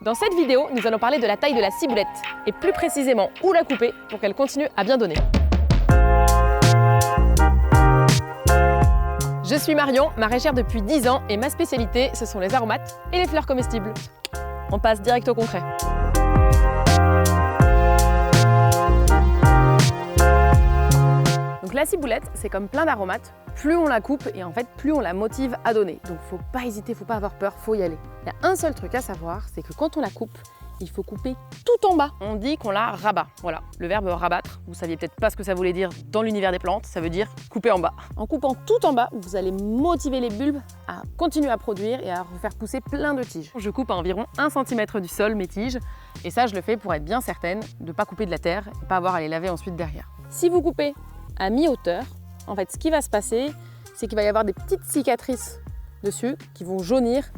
Dans cette vidéo, nous allons parler de la taille de la ciboulette et plus précisément où la couper pour qu'elle continue à bien donner. Je suis Marion, maraîchère depuis 10 ans et ma spécialité, ce sont les aromates et les fleurs comestibles. On passe direct au concret. Donc la ciboulette, c'est comme plein d'aromates. Plus on la coupe et en fait, plus on la motive à donner. Donc faut pas hésiter, faut pas avoir peur, faut y aller. Il y a un seul truc à savoir, c'est que quand on la coupe, il faut couper tout en bas. On dit qu'on la rabat. Voilà, le verbe rabattre, vous saviez peut-être pas ce que ça voulait dire dans l'univers des plantes, ça veut dire couper en bas. En coupant tout en bas, vous allez motiver les bulbes à continuer à produire et à faire pousser plein de tiges. Je coupe à environ 1 cm du sol mes tiges et ça je le fais pour être bien certaine de ne pas couper de la terre et pas avoir à les laver ensuite derrière. Si vous coupez à mi-hauteur, en fait ce qui va se passer, c'est qu'il va y avoir des petites cicatrices dessus qui vont jaunir.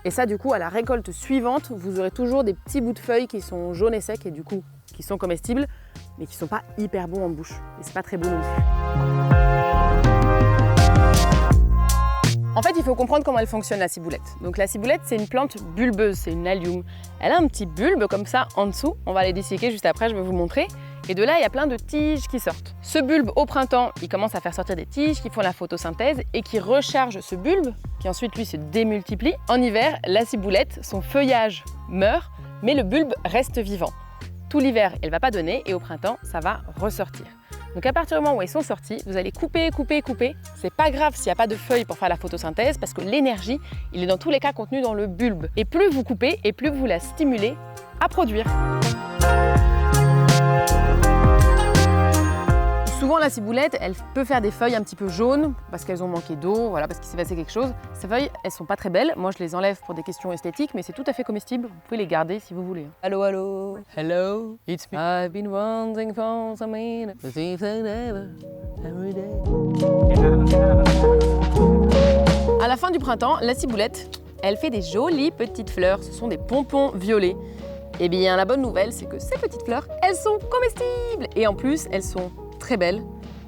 Et ça, du coup, à la récolte suivante, vous aurez toujours des petits bouts de feuilles qui sont jaunes et secs et du coup, qui sont comestibles, mais qui ne sont pas hyper bons en bouche. Et c'est pas très beau non plus. En fait, il faut comprendre comment elle fonctionne, la ciboulette. Donc la ciboulette, c'est une plante bulbeuse, c'est une allium. Elle a un petit bulbe comme ça en dessous. On va les disséquer juste après, je vais vous montrer. Et de là, il y a plein de tiges qui sortent. Ce bulbe, au printemps, il commence à faire sortir des tiges qui font la photosynthèse et qui rechargent ce bulbe, qui ensuite, lui, se démultiplie. En hiver, la ciboulette, son feuillage meurt, mais le bulbe reste vivant. Tout l'hiver, elle ne va pas donner et au printemps, ça va ressortir. Donc à partir du moment où elles sont sorties, vous allez couper. C'est pas grave s'il n'y a pas de feuilles pour faire la photosynthèse parce que l'énergie, il est dans tous les cas contenu dans le bulbe. Et plus vous coupez et plus vous la stimulez à produire. Souvent la ciboulette, elle peut faire des feuilles un petit peu jaunes parce qu'elles ont manqué d'eau, voilà, parce qu'il s'est passé quelque chose. Ces feuilles, elles sont pas très belles. Moi, je les enlève pour des questions esthétiques, mais c'est tout à fait comestible. Vous pouvez les garder si vous voulez. Allô, allô, hello, it's me. I've been wanting for some minute, every day. À la fin du printemps, la ciboulette, elle fait des jolies petites fleurs. Ce sont des pompons violets. Eh bien, la bonne nouvelle, c'est que ces petites fleurs, elles sont comestibles. Et en plus, elles sont très belles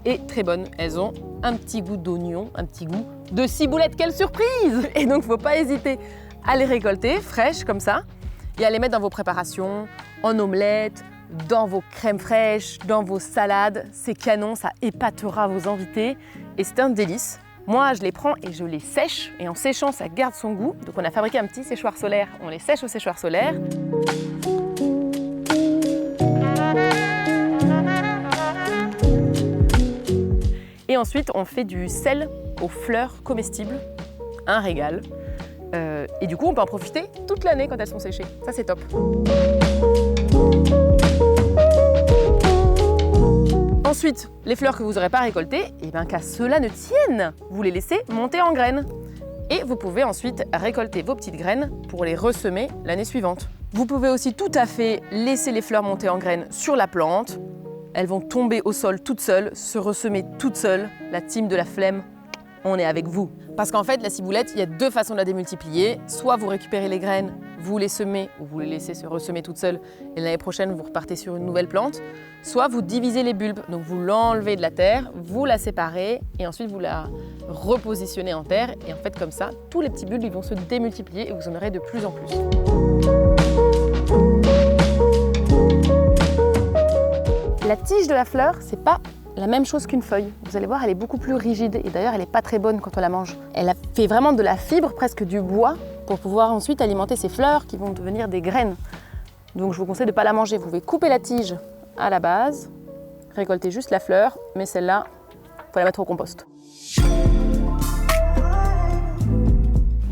et très bonnes. Elles ont un petit goût d'oignon, un petit goût de ciboulette. Quelle surprise! Et donc, faut pas hésiter à les récolter fraîches comme ça et à les mettre dans vos préparations, en omelette, dans vos crèmes fraîches, dans vos salades. C'est canon, ça épatera vos invités et c'est un délice. Moi, je les prends et je les sèche et en séchant, ça garde son goût. Donc, on a fabriqué un petit séchoir solaire. On les sèche au séchoir solaire. Et ensuite, on fait du sel aux fleurs comestibles, un régal. Et du coup, on peut en profiter toute l'année quand elles sont séchées. Ça, c'est top. Ensuite, les fleurs que vous n'aurez pas récoltées, et bien qu'à cela ne tienne, vous les laissez monter en graines. Et vous pouvez ensuite récolter vos petites graines pour les ressemer l'année suivante. Vous pouvez aussi tout à fait laisser les fleurs monter en graines sur la plante. Elles vont tomber au sol toutes seules, se ressemer toutes seules. La team de la flemme, on est avec vous. Parce qu'en fait, la ciboulette, il y a 2 façons de la démultiplier. Soit vous récupérez les graines, vous les semez ou vous les laissez se ressemer toutes seules et l'année prochaine, vous repartez sur une nouvelle plante. Soit vous divisez les bulbes, donc vous l'enlevez de la terre, vous la séparez et ensuite vous la repositionnez en terre. Et en fait, comme ça, tous les petits bulbes ils vont se démultiplier et vous en aurez de plus en plus. La tige de la fleur, c'est pas la même chose qu'une feuille. Vous allez voir, elle est beaucoup plus rigide et d'ailleurs, elle n'est pas très bonne quand on la mange. Elle a fait vraiment de la fibre, presque du bois, pour pouvoir ensuite alimenter ces fleurs qui vont devenir des graines. Donc je vous conseille de ne pas la manger. Vous pouvez couper la tige à la base, récolter juste la fleur, mais celle-là, il faut la mettre au compost.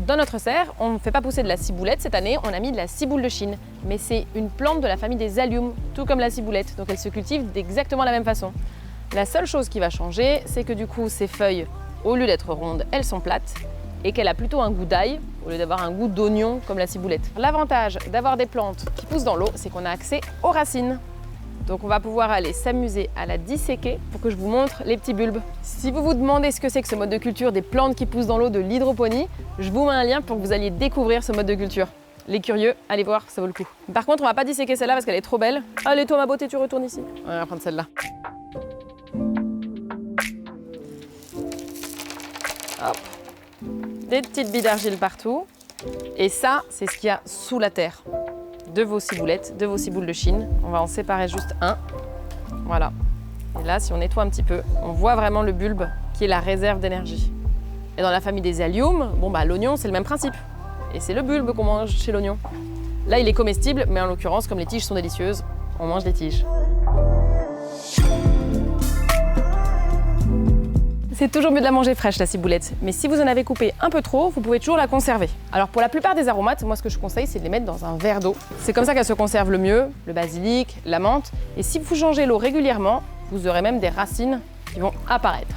Dans notre serre, on ne fait pas pousser de la ciboulette cette année, on a mis de la ciboule de Chine. Mais c'est une plante de la famille des alliums, tout comme la ciboulette, donc elle se cultive d'exactement la même façon. La seule chose qui va changer, c'est que du coup, ces feuilles, au lieu d'être rondes, elles sont plates et qu'elle a plutôt un goût d'ail au lieu d'avoir un goût d'oignon comme la ciboulette. L'avantage d'avoir des plantes qui poussent dans l'eau, c'est qu'on a accès aux racines. Donc on va pouvoir aller s'amuser à la disséquer pour que je vous montre les petits bulbes. Si vous vous demandez ce que c'est que ce mode de culture des plantes qui poussent dans l'eau, de l'hydroponie, je vous mets un lien pour que vous alliez découvrir ce mode de culture. Les curieux, allez voir, ça vaut le coup. Par contre, on va pas disséquer celle-là parce qu'elle est trop belle. Allez toi ma beauté, tu retournes ici. On va prendre celle-là. Hop. Des petites billes d'argile partout. Et ça, c'est ce qu'il y a sous la terre. de vos ciboulettes, de vos ciboules de Chine. On va en séparer juste un. Voilà. Et là, si on nettoie un petit peu, on voit vraiment le bulbe qui est la réserve d'énergie. Et dans la famille des alliums, bon bah l'oignon, c'est le même principe. Et c'est le bulbe qu'on mange chez l'oignon. Là, il est comestible, mais en l'occurrence, comme les tiges sont délicieuses, on mange les tiges. C'est toujours mieux de la manger fraîche, la ciboulette. Mais si vous en avez coupé un peu trop, vous pouvez toujours la conserver. Alors pour la plupart des aromates, moi ce que je conseille, c'est de les mettre dans un verre d'eau. C'est comme ça qu'elle se conserve le mieux, le basilic, la menthe. Et si vous changez l'eau régulièrement, vous aurez même des racines qui vont apparaître.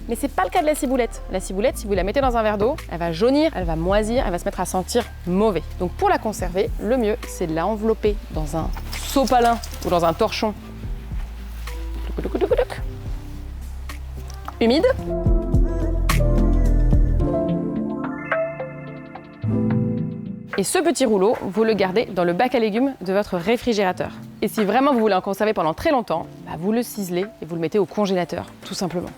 Mais c'est pas le cas de la ciboulette. La ciboulette, si vous la mettez dans un verre d'eau, elle va jaunir, elle va moisir, elle va se mettre à sentir mauvais. Donc pour la conserver, le mieux, c'est de la envelopper dans un sopalin ou dans un torchon. Humide. Et ce petit rouleau, vous le gardez dans le bac à légumes de votre réfrigérateur. Et si vraiment vous voulez en conserver pendant très longtemps, bah vous le ciselez et vous le mettez au congélateur, tout simplement.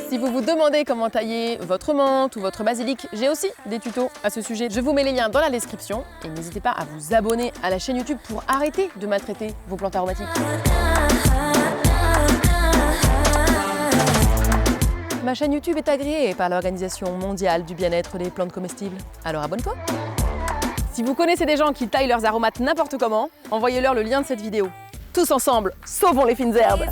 Si vous vous demandez comment tailler votre menthe ou votre basilic, j'ai aussi des tutos à ce sujet. Je vous mets les liens dans la description et n'hésitez pas à vous abonner à la chaîne YouTube pour arrêter de maltraiter vos plantes aromatiques. Ma chaîne YouTube est agréée par l'Organisation mondiale du bien-être des plantes comestibles. Alors abonne-toi! Si vous connaissez des gens qui taillent leurs aromates n'importe comment, envoyez-leur le lien de cette vidéo. Tous ensemble, sauvons les fines herbes!